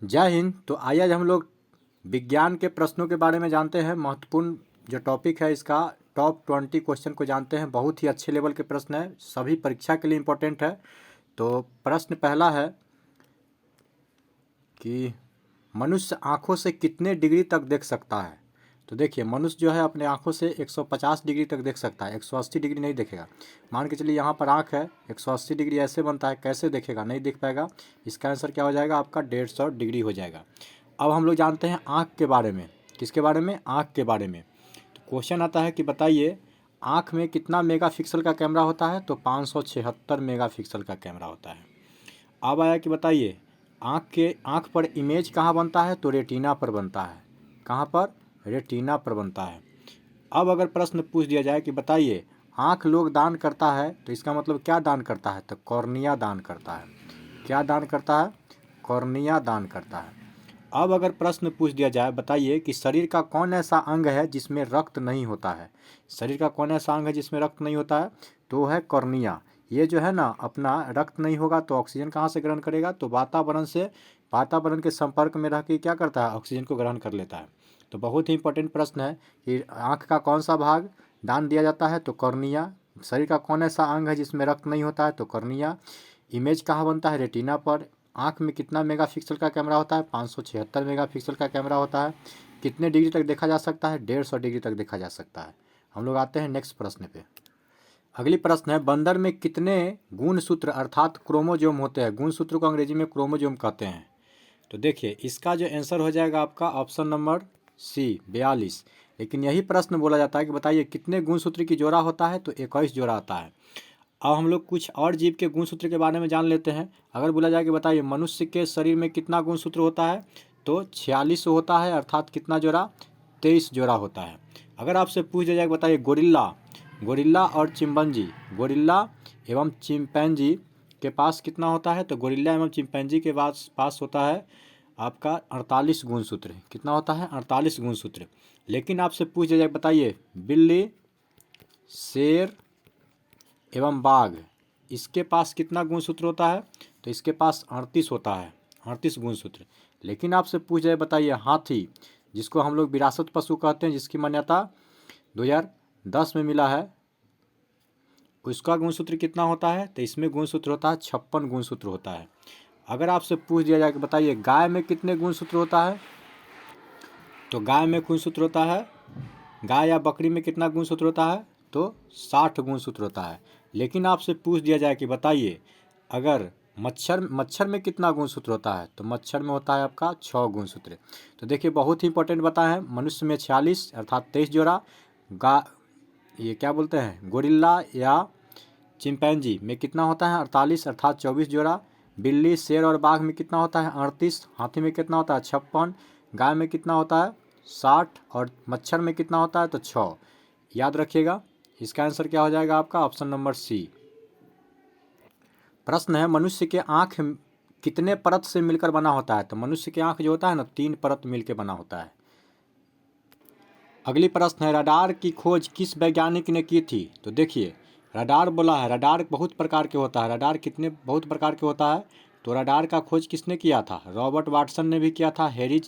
जय हिंद। तो आइए आज हम लोग विज्ञान के प्रश्नों के बारे में जानते हैं। महत्वपूर्ण जो टॉपिक है इसका टॉप 20 क्वेश्चन को जानते हैं। बहुत ही अच्छे लेवल के प्रश्न है, सभी परीक्षा के लिए इम्पोर्टेंट है। तो प्रश्न पहला है कि मनुष्य आँखों से कितने डिग्री तक देख सकता है। तो देखिए, मनुष्य जो है अपने आँखों से 150 डिग्री तक देख सकता है, 180 डिग्री नहीं देखेगा। मान के चलिए यहाँ पर आँख है, 180 डिग्री ऐसे बनता है, कैसे देखेगा, नहीं देख पाएगा। इसका आंसर क्या हो जाएगा आपका 150 डिग्री हो जाएगा। अब हम लोग जानते हैं आँख के बारे में। किसके बारे में? आँख के बारे में। तो क्वेश्चन आता है कि बताइए आँख में कितना मेगापिक्सल का कैमरा होता है। तो 576 मेगापिक्सल का कैमरा होता है। अब आया कि बताइए आँख पर इमेज कहाँ बनता है। तो रेटिना पर बनता है। कहाँ पर? रेटिना पर बनता है। अब अगर प्रश्न पूछ दिया जाए कि बताइए आँख लोग दान करता है, तो इसका मतलब क्या दान करता है। तो कॉर्निया दान करता है। क्या दान करता है? कॉर्निया दान करता है। अब अगर प्रश्न पूछ दिया जाए बताइए कि शरीर का कौन ऐसा अंग है जिसमें रक्त नहीं होता है। शरीर का कौन ऐसा अंग है जिसमें रक्त नहीं होता है। तो है कॉर्निया। ये जो है ना, अपना रक्त नहीं होगा तो ऑक्सीजन कहाँ से ग्रहण करेगा। तो वातावरण के संपर्क में रह के क्या करता है, ऑक्सीजन को ग्रहण कर लेता है। तो बहुत ही इंपॉर्टेंट प्रश्न है कि आँख का कौन सा भाग दान दिया जाता है। तो कॉर्निया। शरीर का कौन ऐसा अंग है जिसमें रक्त नहीं होता है। तो कॉर्निया। इमेज कहाँ बनता है? रेटिना पर। आँख में कितना मेगापिक्सल का कैमरा होता है? 576 मेगापिक्सल का कैमरा होता है। कितने डिग्री तक देखा जा सकता है? 150 डिग्री तक देखा जा सकता है। हम लोग आते हैं नेक्स्ट प्रश्न पे। अगली प्रश्न है बंदर में कितने गुणसूत्र अर्थात क्रोमोजोम होते हैं। गुणसूत्र को अंग्रेजी में क्रोमोजोम कहते हैं। तो देखिए इसका जो आंसर हो जाएगा आपका ऑप्शन नंबर सी 42। लेकिन यही प्रश्न बोला जाता है कि बताइए कितने गुणसूत्र की जोड़ा होता है। तो 21 जोड़ा आता है। अब हम लोग कुछ और जीव के गुणसूत्र के बारे में जान लेते हैं। अगर बोला जाए कि बताइए मनुष्य के शरीर में कितना गुणसूत्र होता है। तो 46 होता है, अर्थात कितना जोड़ा? 23 जोड़ा होता है। अगर आपसे पूछ दिया जाए कि बताइए गोरिल्ला और चिंपैंजी, गोरिल्ला एवं चिंपैंजी के पास कितना होता है। तो गोरिल्ला एवं चिंपैंजी के पास होता है आपका 48 गुणसूत्र। कितना होता है? 48 गुणसूत्र। लेकिन आपसे पूछ दिया जाए बताइए बिल्ली, शेर एवं बाघ, इसके पास कितना गुणसूत्र होता है। तो इसके पास 38 होता है, 38 गुणसूत्र। लेकिन आपसे पूछ जाए बताइए हाथी, जिसको हम लोग विरासत पशु कहते हैं, जिसकी मान्यता 2010 में मिला है, उसका गुणसूत्र कितना होता है। तो इसमें गुणसूत्र होता है 56 गुणसूत्र होता है। अगर आपसे पूछ दिया जाए कि बताइए गाय में कितने गुणसूत्र होता है। तो गाय में गुणसूत्र होता है, गाय या बकरी में कितना गुणसूत्र होता है। तो 60 गुणसूत्र होता है। लेकिन आपसे पूछ दिया जाए कि बताइए अगर मच्छर में कितना गुणसूत्र होता है। तो मच्छर में होता है आपका 6 गुणसूत्र। तो देखिए बहुत ही इंपॉर्टेंट बताए हैं। मनुष्य में 46 अर्थात 23 जोड़ा, गा ये क्या बोलते हैं गोरिल्ला या चिंपैंजी में कितना होता है 48 अर्थात 24 जोड़ा। बिल्ली, शेर और बाघ में कितना होता है 38। हाथी में कितना होता है 56। गाय में कितना होता है 60 और मच्छर में कितना होता है तो 6। याद रखिएगा इसका आंसर क्या हो जाएगा आपका ऑप्शन नंबर सी। प्रश्न है मनुष्य के आँख कितने परत से मिलकर बना होता है। तो मनुष्य के आँख जो होता है ना 3 परत मिलकर बना होता है। अगली प्रश्न है रडार की खोज किस वैज्ञानिक ने की थी। तो देखिए रडार बोला है, रडार बहुत प्रकार के होता है। रडार कितने बहुत प्रकार के होता है। तो रडार का खोज किसने किया था? रॉबर्ट वाटसन ने भी किया था, हैरी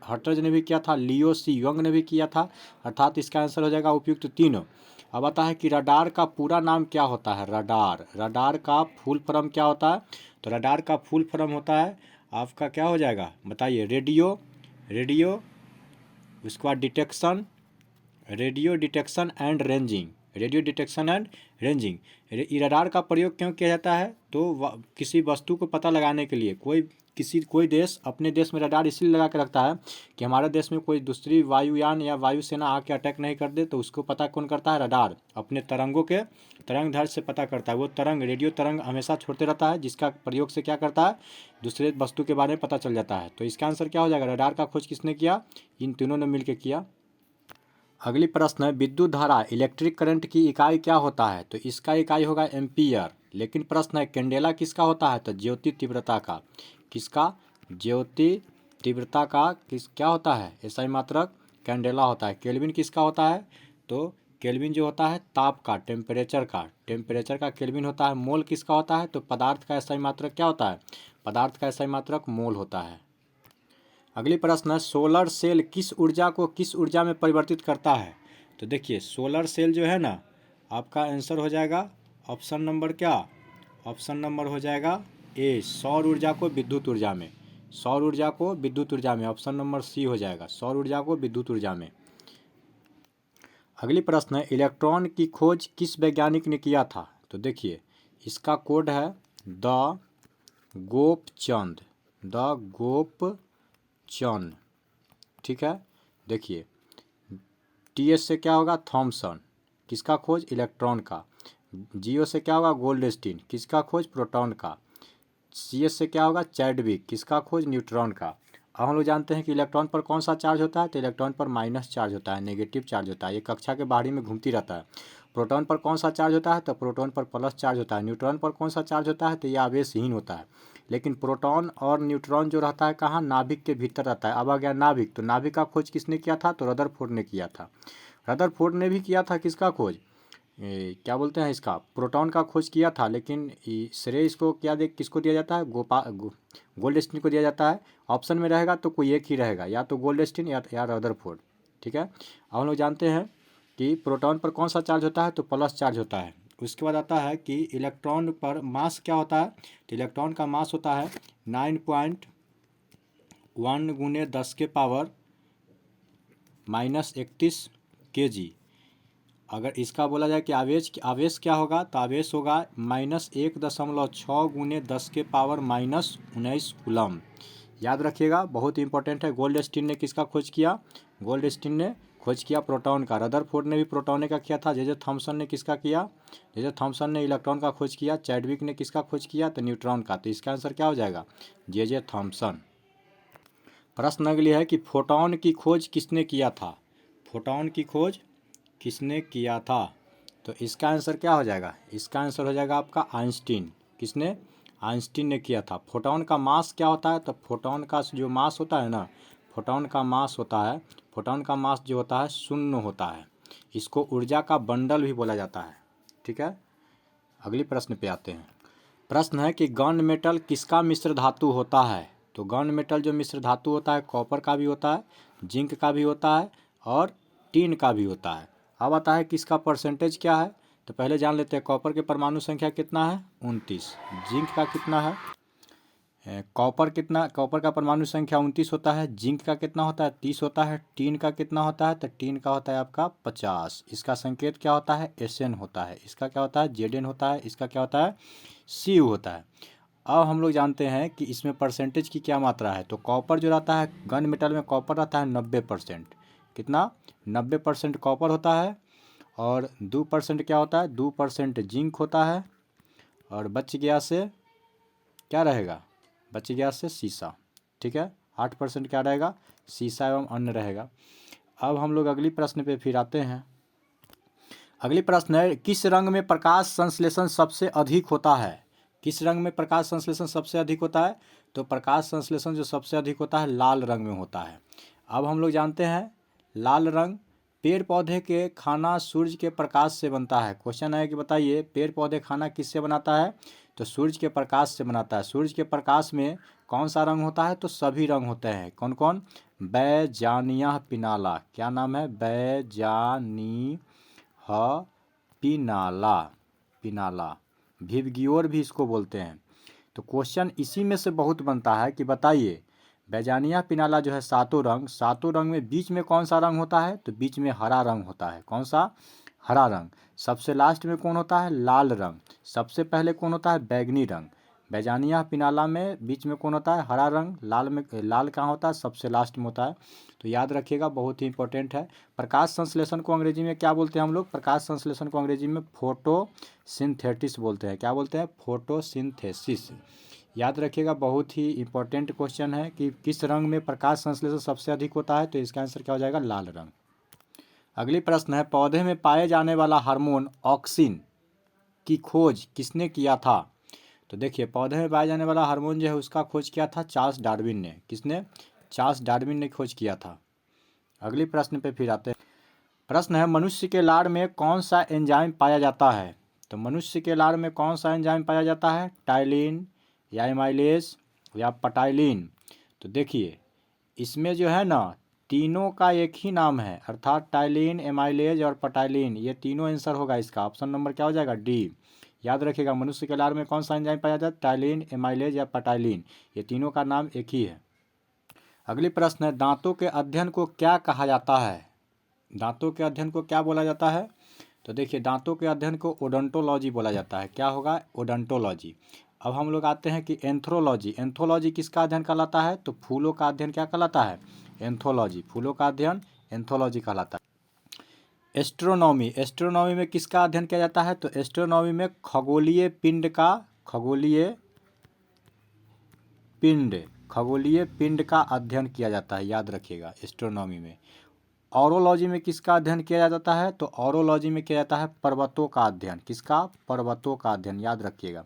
हटर्ज ने भी किया था, लियो सी यंग ने भी किया था। अर्थात इसका आंसर हो जाएगा उपयुक्त तीनों। अब आता है कि रडार का पूरा नाम क्या होता है। रडार का फुल फॉर्म क्या होता है। तो रडार का फुल फॉर्म होता है आपका क्या हो जाएगा बताइए रेडियो उसके बाद radio detection and ranging. Radar का प्रयोग क्यों किया जाता है। तो किसी वस्तु को पता लगाने के लिए कोई देश अपने देश में रडार इसलिए लगा के रखता है कि हमारे देश में कोई दूसरी वायुयान या वायुसेना आके अटैक नहीं कर दे। तो उसको पता कौन करता है? रडार अपने तरंग दैर्ध्य से पता करता है। वो रेडियो तरंग हमेशा छोड़ते रहता है, जिसका प्रयोग से क्या करता है दूसरे वस्तु के बारे में पता चल जाता है। तो इसका आंसर क्या हो जाएगा? रडार का खोज किसने किया? इन तीनों ने मिलकर किया। अगली प्रश्न है विद्युत धारा इलेक्ट्रिक करंट की इकाई क्या होता है। तो इसका इकाई होगा एम्पियर। लेकिन प्रश्न है कैंडेला किसका होता है। तो ज्योति तीव्रता का। किसका? ज्योति तीव्रता का क्या होता है? एसआई मात्रक कैंडेला होता है। केल्विन किसका होता है। तो केल्विन जो होता है ताप का, टेम्परेचर का केल्विन होता है। मोल किसका होता है। तो पदार्थ का एसआई मात्रक क्या होता है। पदार्थ का एसआई मात्रक मोल होता है। अगली प्रश्न है, सोलर सेल किस ऊर्जा को किस ऊर्जा में परिवर्तित करता है? तो देखिए सोलर सेल जो है ना, आपका आंसर हो जाएगा ऑप्शन नंबर क्या, ऑप्शन नंबर हो जाएगा ए, सौर ऊर्जा को विद्युत ऊर्जा में, सौर ऊर्जा को विद्युत ऊर्जा में, ऑप्शन नंबर सी हो जाएगा, सौर ऊर्जा को विद्युत ऊर्जा में। अगली प्रश्न है, इलेक्ट्रॉन की खोज किस वैज्ञानिक ने किया था? तो देखिए इसका कोड है द गोपचंद, द गोपचंद, ठीक है। देखिए टीएस से क्या होगा, थॉमसन, किसका खोज, इलेक्ट्रॉन का। जीओ से क्या होगा, गोल्डस्टीन, किसका खोज, प्रोटॉन का। सीएस से क्या होगा, चैडविक, किसका खोज, न्यूट्रॉन का। अब हम लोग जानते हैं कि इलेक्ट्रॉन पर कौन सा चार्ज होता है, तो इलेक्ट्रॉन पर माइनस चार्ज होता है, नेगेटिव चार्ज होता है, ये कक्षा के बाहरी में घूमती रहता है। प्रोटॉन पर कौन सा चार्ज होता है, तो प्रोटॉन पर प्लस चार्ज होता है। न्यूट्रॉन पर कौन सा चार्ज होता है, तो ये आवेशहीन होता है। लेकिन प्रोटॉन और न्यूट्रॉन जो रहता है कहाँ, नाभिक के भीतर रहता है। अब आ गया नाभिक, तो नाभिक का खोज किसने किया था, तो रदरफोर्ड ने किया था। रदरफोर्ड ने भी किया था किसका खोज, क्या बोलते हैं इसका, प्रोटॉन का खोज किया था। लेकिन श्रेय इसको क्या दे, किसको दिया जाता है, गोल्डस्टीन को दिया जाता है। ऑप्शन में रहेगा तो कोई एक ही रहेगा, या तो गोल्डस्टीन या रदरफोर्ड, ठीक है। अब हम लोग जानते हैं कि प्रोटॉन पर कौन सा चार्ज होता है, तो प्लस चार्ज होता है। उसके बाद आता है कि इलेक्ट्रॉन पर मास क्या होता है, तो इलेक्ट्रॉन का मास होता है 9.1 गुने 10 के पावर -31 kg। अगर इसका बोला जाए कि आवेश क्या होगा, तो आवेश होगा -1.6 गुने 10 के पावर -19 कूलम। याद रखिएगा, बहुत इंपॉर्टेंट है। गोल्डस्टीन ने किसका खोज किया, गोल्डस्टीन ने खोज किया प्रोटॉन का। रदरफोर्ड ने भी प्रोटॉन का किया था। जे थॉमसन ने किसका किया, जे थॉमसन ने इलेक्ट्रॉन का खोज किया। चैडविक ने किसका खोज किया, तो न्यूट्रॉन का। तो इसका आंसर क्या हो जाएगा, जे थॉमसन। प्रश्न अगली है कि फोटॉन की खोज किसने किया था, फोटॉन की खोज किसने किया था? तो इसका आंसर क्या हो जाएगा, इसका आंसर हो जाएगा आपका आइंस्टीन। किसने, आइंस्टीन ने किया था। फोटॉन का मास क्या होता है, तो फोटॉन का जो मास होता है ना, फोटॉन का मास होता है, फोटॉन का मास जो होता है शून्य होता है। इसको ऊर्जा का बंडल भी बोला जाता है, ठीक है। अगली प्रश्न पे आते हैं। प्रश्न है कि गन मेटल किसका मिश्र धातु होता है? तो गन मेटल जो मिश्र धातु होता है, कॉपर का भी होता है, जिंक का भी होता है और टीन का भी होता है। अब आता है कि इसका परसेंटेज क्या है, तो पहले जान लेते हैं। कॉपर के परमाणु संख्या कितना है, 29। जिंक का कितना है, कॉपर कितना, कॉपर का परमाणु संख्या 29 होता है। जिंक का कितना होता है, 30 होता है। टीन का कितना होता है, तो टीन का होता है आपका 50। इसका संकेत क्या होता है, एसएन होता है। इसका क्या होता है, जेडएन होता है। इसका क्या होता है, सीयू होता है। अब हम लोग जानते हैं कि इसमें परसेंटेज की क्या मात्रा है। तो कॉपर जो रहता है, गन मेटल में कॉपर रहता है 90%। कितना, 90% कॉपर होता है। और 2% क्या होता है, 2% जिंक होता है। और बच गया से क्या रहेगा, बच गया से सीसा, ठीक है। 8% क्या रहेगा, सीसा एवं अन्य रहेगा। अब हम लोग अगली प्रश्न पे फिर आते हैं। अगली प्रश्न है, किस रंग में प्रकाश संश्लेषण सबसे अधिक होता है? किस रंग में प्रकाश संश्लेषण सबसे अधिक होता है? तो प्रकाश संश्लेषण जो सबसे अधिक होता है लाल रंग में होता है। अब हम लोग जानते हैं लाल रंग, पेड़ पौधे के खाना सूरज के प्रकाश से बनता है। क्वेश्चन है कि बताइए पेड़ पौधे खाना किससे बनाता है, तो सूरज के प्रकाश से बनाता है। सूरज के प्रकाश में कौन सा रंग होता है, तो सभी रंग होते हैं। कौन कौन, बैजानिया पिनाला, क्या नाम है, बैजानी पिनाला, पिनाला, विवगियोर भी इसको बोलते हैं। तो क्वेश्चन इसी में से बहुत बनता है कि बताइए बैजानिया पिनाला जो है सातों रंग, सातों रंग में बीच में कौन सा रंग होता है, तो बीच में हरा रंग होता है। कौन सा, हरा रंग। सबसे लास्ट में कौन होता है, लाल रंग। सबसे पहले कौन होता है, बैगनी रंग। बैजानिया पिनाला में बीच में कौन होता है, हरा रंग। लाल में, लाल कहाँ होता है, सबसे लास्ट में होता है। तो याद रखिएगा, बहुत ही इंपॉर्टेंट है। प्रकाश संश्लेषण को अंग्रेजी में क्या बोलते हैं हम लोग, प्रकाश संश्लेषण को अंग्रेजी में फोटोसिंथेसिस बोलते हैं। क्या बोलते हैं, फोटोसिंथेसिस। याद रखिएगा, बहुत ही इंपॉर्टेंट क्वेश्चन है कि किस रंग में प्रकाश संश्लेषण सबसे अधिक होता है, तो इसका आंसर क्या हो जाएगा, लाल रंग। अगली प्रश्न है, पौधे में पाए जाने वाला हार्मोन ऑक्सिन की खोज किसने किया था? तो देखिए पौधे में पाए जाने वाला हार्मोन जो है उसका खोज किया था चार्ल्स डार्विन ने। किसने, चार्ल्स डार्विन ने खोज किया था। अगली प्रश्न पे फिर आते हैं। प्रश्न है, मनुष्य के लार में कौन सा एंजाइम पाया जाता है? तो मनुष्य के लार में कौन सा एंजाइम पाया जाता है, टाइलिन या एमाइलेज या पटाइलिन? तो देखिए इसमें जो है ना तीनों का एक ही नाम है, अर्थात टाइलिन, एमाइलेज और पटाइलिन, ये तीनों आंसर होगा इसका। ऑप्शन नंबर क्या हो जाएगा? डी। याद रखिएगा, मनुष्य के लार में कौन सा एंजाइम पाया जाता है? टाइलिन, एमाइलेज या पटाइलिन, ये तीनों का नाम एक ही है। अगली प्रश्न है, दांतों के अध्ययन को क्या कहा जाता है? दांतों के अध्ययन को क्या बोला जाता है? तो देखिए, दांतों के अध्ययन को ओडोंटोलॉजी बोला जाता है। क्या होगा? ओडोंटोलॉजी। अब हम लोग आते हैं कि एंथ्रोलॉजी। एंथोलॉजी किसका अध्ययन कहलाता है? तो फूलों का अध्ययन क्या कहलाता है? एंथोलॉजी। फूलों का अध्ययन एंथोलॉजी कहलाता है। एस्ट्रोनॉमी। एस्ट्रोनॉमी में किसका अध्ययन किया जाता है? तो एस्ट्रोनॉमी में खगोलीय पिंड का अध्ययन किया जाता है। याद रखिएगा, एस्ट्रोनॉमी में। ऑरोलॉजी में किसका अध्ययन किया जाता है? तो ऑरोलॉजी में किया जाता है पर्वतों का अध्ययन। किसका? पर्वतों का अध्ययन। याद रखिएगा।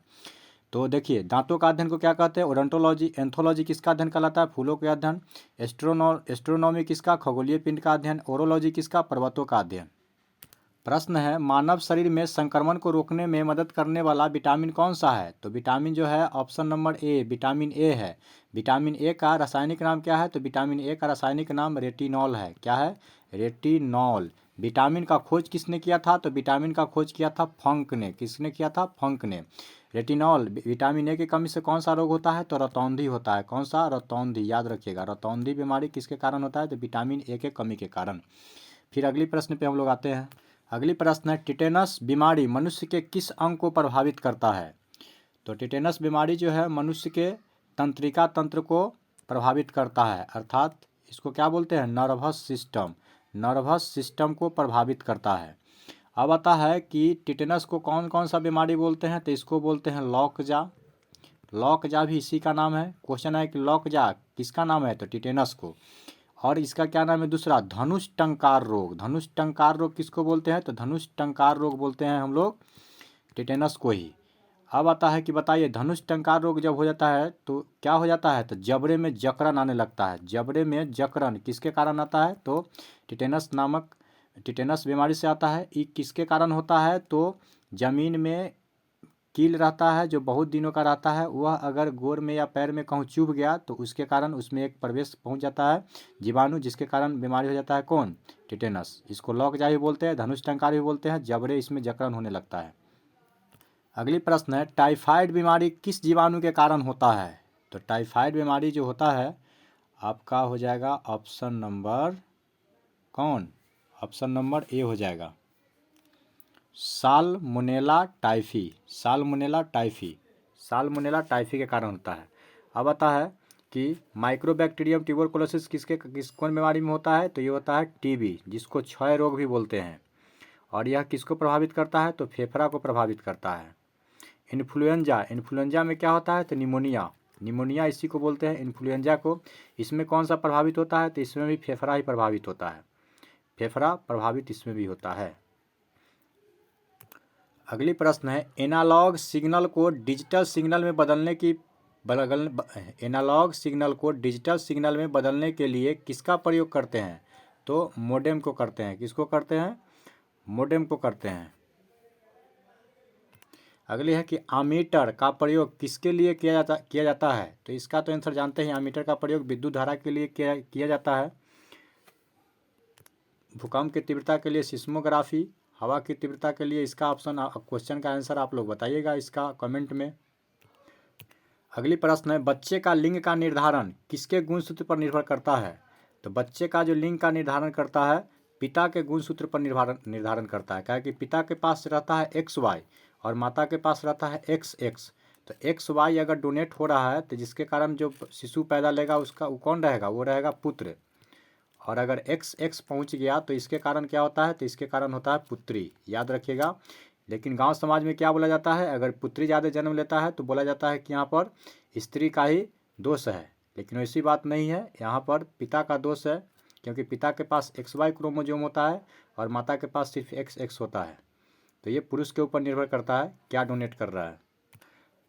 तो देखिए, दांतों का अध्ययन को क्या कहते हैं? ओडोंटोलॉजी। एंथोलॉजी किसका अध्ययन कहलाता है? फूलों के अध्ययन। एस्ट्रोनॉमी किसका? खगोलीय पिंड का अध्ययन। ओरोलॉजी किसका? पर्वतों का अध्ययन। प्रश्न है, मानव शरीर में संक्रमण को रोकने में मदद करने वाला विटामिन कौन सा है? तो विटामिन जो है option number A, vitamin A है। विटामिन ए का रासायनिक नाम क्या है? तो विटामिन ए का रासायनिक नाम रेटिनॉल है। क्या है? रेटिनॉल। विटामिन का खोज किसने किया था? तो विटामिन का खोज किया था फंक ने। किसने किया था? फंक ने। रेटिनॉल, विटामिन ए की कमी से कौन सा रोग होता है? तो रतौंधी होता है। कौन सा? रतौंधी। याद रखिएगा, रतौंधी बीमारी किसके कारण होता है? तो विटामिन ए के कमी के कारण। फिर अगली प्रश्न पे हम लोग आते हैं। अगली प्रश्न है, टिटेनस बीमारी मनुष्य के किस अंग को प्रभावित करता है? तो टिटेनस बीमारी जो है मनुष्य के तंत्रिका तंत्र को प्रभावित करता है, अर्थात इसको क्या बोलते हैं? Nervous system. नर्वस सिस्टम को प्रभावित करता है। अब आता है कि टिटेनस को कौन कौन सा बीमारी बोलते हैं? तो इसको बोलते हैं लॉकजा। लॉकजा भी इसी का नाम है। क्वेश्चन है कि लॉकजा किसका नाम है? तो टिटेनस को। और इसका क्या नाम है दूसरा? धनुष टंकार रोग। धनुष टंकार रोग किसको बोलते हैं? तो धनुष टंकार रोग बोलते हैं हम लोग टिटेनस को ही। अब आता है कि बताइए, धनुष टंकार रोग जब हो जाता है तो क्या हो जाता है? तो जबड़े में जकड़न आने लगता है। जबड़े में जकड़न किसके कारण आता है? तो टिटेनस बीमारी से आता है। ये किसके कारण होता है? तो जमीन में कील रहता है जो बहुत दिनों का रहता है, वह अगर गोर में या पैर में कहूँ चुभ गया तो उसके कारण उसमें एक प्रवेश पहुंच जाता है जीवाणु, जिसके कारण बीमारी हो जाता है कौन? टिटेनस। इसको लॉकजा भी बोलते हैं, धनुष टंकार भी बोलते हैं। जबड़े इसमें जकड़न होने लगता है। अगली प्रश्न है, टाइफाइड बीमारी किस जीवाणु के कारण होता है? तो टाइफाइड बीमारी जो होता है आपका हो जाएगा ऑप्शन नंबर कौन? ऑप्शन नंबर ए हो जाएगा, salmonella typhi. Salmonella typhi. Salmonella typhi के कारण होता है। अब आता है कि माइक्रोबैक्टीरियम ट्यूबरकुलोसिस किस कौन बीमारी में होता है? तो ये होता है टीबी, जिसको क्षय रोग भी बोलते हैं। और यह किसको प्रभावित करता है? तो फेफड़ा को प्रभावित करता है। इन्फ्लुएंजा। इन्फ्लुएंजा में क्या होता है? तो निमोनिया। निमोनिया इसी को बोलते हैं, इन्फ्लुएंजा को। इसमें कौन सा प्रभावित होता है? तो इसमें भी फेफड़ा ही प्रभावित होता है। फेफड़ा प्रभावित इसमें भी होता है। अगली प्रश्न है, एनालॉग सिग्नल को डिजिटल सिग्नल में एनालॉग सिग्नल को डिजिटल सिग्नल में बदलने के लिए किसका प्रयोग करते हैं? तो मोडेम को करते हैं। किसको करते हैं? मोडेम को करते हैं। अगली है कि आमीटर का प्रयोग किसके लिए किया जाता है? तो इसका तो आंसर जानते हैं, आमीटर का प्रयोग विद्युत धारा के लिए किया जाता है। भूकंप की तीव्रता के लिए सिस्मोग्राफी, हवा की तीव्रता के लिए। इसका ऑप्शन क्वेश्चन का आंसर आप लोग बताइएगा इसका कमेंट में। अगली प्रश्न है, बच्चे का लिंग का निर्धारण किसके गुणसूत्र पर निर्भर करता है? तो बच्चे का जो लिंग का निर्धारण करता है पिता के गुणसूत्र पर निर्धारण करता है। क्या है कि पिता के पास रहता है XY और माता के पास रहता है XX। तो XY अगर डोनेट हो रहा है तो जिसके कारण जो शिशु पैदा लेगा उसका वो कौन रहेगा? वो रहेगा पुत्र। और अगर XX पहुंच गया तो इसके कारण क्या होता है? तो इसके कारण होता है पुत्री। याद रखिएगा। लेकिन गांव समाज में क्या बोला जाता है? अगर पुत्री ज़्यादा जन्म लेता है तो बोला जाता है कि यहाँ पर स्त्री का ही दोष है। लेकिन वैसी बात नहीं है, यहाँ पर पिता का दोष है, क्योंकि पिता के पास XY क्रोमोसोम होता है और माता के पास सिर्फ XX होता है। तो ये पुरुष के ऊपर निर्भर करता है क्या डोनेट कर रहा है।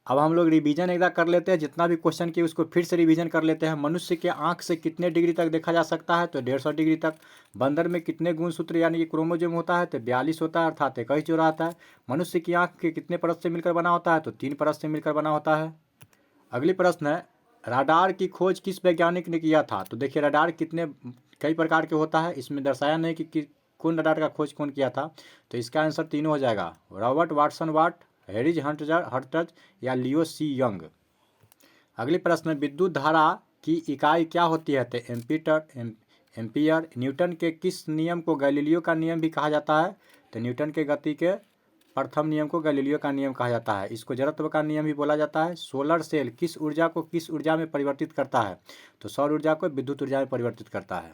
अब हम लोग रिवीजन एक बार कर लेते हैं, जितना भी क्वेश्चन किए उसको फिर से रिवीजन कर लेते हैं। मनुष्य के आंख से कितने डिग्री तक देखा जा सकता है? तो 150 डिग्री तक। बंदर में कितने गुणसूत्र यानी कि क्रोमोसोम होता है? तो 42 होता है, अर्थात 21 जोड़ा आता है। मनुष्य की आंख के कितने परत से मिलकर बना होता है? तो 3 परत से मिलकर बना होता है। अगली प्रश्न है, रडार की खोज किस वैज्ञानिक ने किया था? तो देखिए रडार कई प्रकार के होता है, इसमें दर्शाया नहीं कि कौन रडार का खोज कौन किया था। तो इसका आंसर तीनों हो जाएगा, रॉबर्ट वाटसन वाट, हेरिज हंटज या लियो सी यंग। अगली प्रश्न, विद्युत धारा की इकाई क्या होती है? तो एम्पीयर। न्यूटन के किस नियम को गैलीलियो का नियम भी कहा जाता है? तो न्यूटन के गति के प्रथम नियम को गैलीलियो का नियम कहा जाता है। इसको जड़त्व का नियम भी बोला जाता है। सोलर सेल किस ऊर्जा को किस ऊर्जा में परिवर्तित करता है? तो सौर ऊर्जा को विद्युत ऊर्जा में परिवर्तित करता है।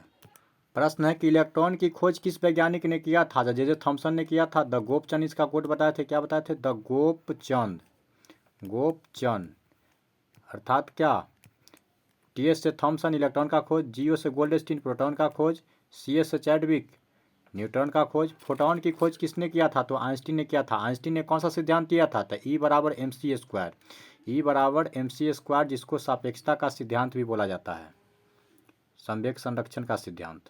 प्रश्न है कि इलेक्ट्रॉन की खोज किस वैज्ञानिक ने किया था? जे थॉमसन ने किया था। द गोपचंद इसका कोड बताए थे, क्या बताए थे? द गोपचंद। गोपचंद अर्थात क्या? टीएस से थॉमसन इलेक्ट्रॉन का खोज, जीओ से गोल्डस्टीन प्रोटॉन का खोज, सीएस से चैडविक न्यूट्रॉन का खोज। फोटॉन की खोज किसने किया था? तो आइंस्टीन ने किया था। आइंस्टीन ने कौन सा सिद्धांत दिया था? तो ई बराबर एम सी स्क्वायर। ई बराबर एम सी स्क्वायर, जिसको सापेक्षता का सिद्धांत भी बोला जाता है, संवेग संरक्षण का सिद्धांत।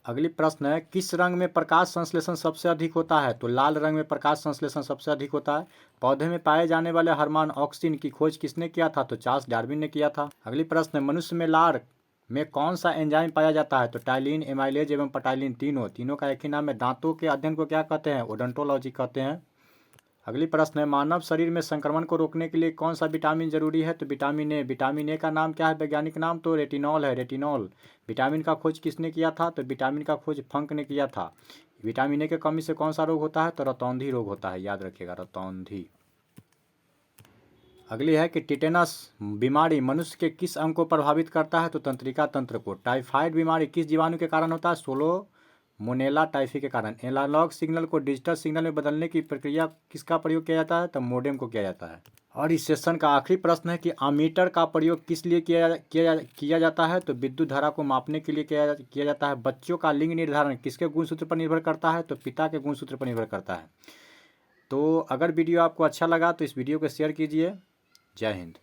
अगली प्रश्न है, किस रंग में प्रकाश संश्लेषण सबसे अधिक होता है? तो लाल रंग में प्रकाश संश्लेषण सबसे अधिक होता है। पौधे में पाए जाने वाले हार्मोन ऑक्सिन की खोज किसने किया था? तो चार्ल्स डार्विन ने किया था। अगली प्रश्न है, मनुष्य में लार में कौन सा एंजाइम पाया जाता है? तो टाइलिन, एमाइलेज एवं पटाइलिन, तीनों का एक ही नाम है। दांतों के अध्ययन को क्या कहते हैं? ओडोंटोलॉजी कहते हैं। अगली प्रश्न है, मानव शरीर में संक्रमण को रोकने के लिए कौन सा विटामिन जरूरी है? तो विटामिन ए। विटामिन ए का नाम क्या है वैज्ञानिक नाम? तो रेटिनॉल है, रेटिनॉल। विटामिन का खोज किसने किया था? तो विटामिन का खोज फंक ने किया था। विटामिन ए की कमी से कौन सा रोग होता है? तो रतौंधी रोग होता है, याद रखिएगा, रतौंधी। अगली है कि टिटेनस बीमारी मनुष्य के किस अंग को प्रभावित करता है? तो तंत्रिका तंत्र को। टाइफाइड बीमारी किस जीवाणु के कारण होता है? सोलोमोनेला टाइफी के कारण। एनालॉग सिग्नल को डिजिटल सिग्नल में बदलने की प्रक्रिया किसका प्रयोग किया जाता है? तो मोडेम को किया जाता है। और इस सेशन का आखिरी प्रश्न है कि अमीटर का प्रयोग किस लिए किया जाता है? तो विद्युत धारा को मापने के लिए किया जाता है। बच्चों का लिंग निर्धारण किसके गुणसूत्र पर निर्भर करता है? तो पिता के गुणसूत्र पर निर्भर करता है। तो अगर वीडियो आपको अच्छा लगा तो इस वीडियो को शेयर कीजिए। जय हिंद।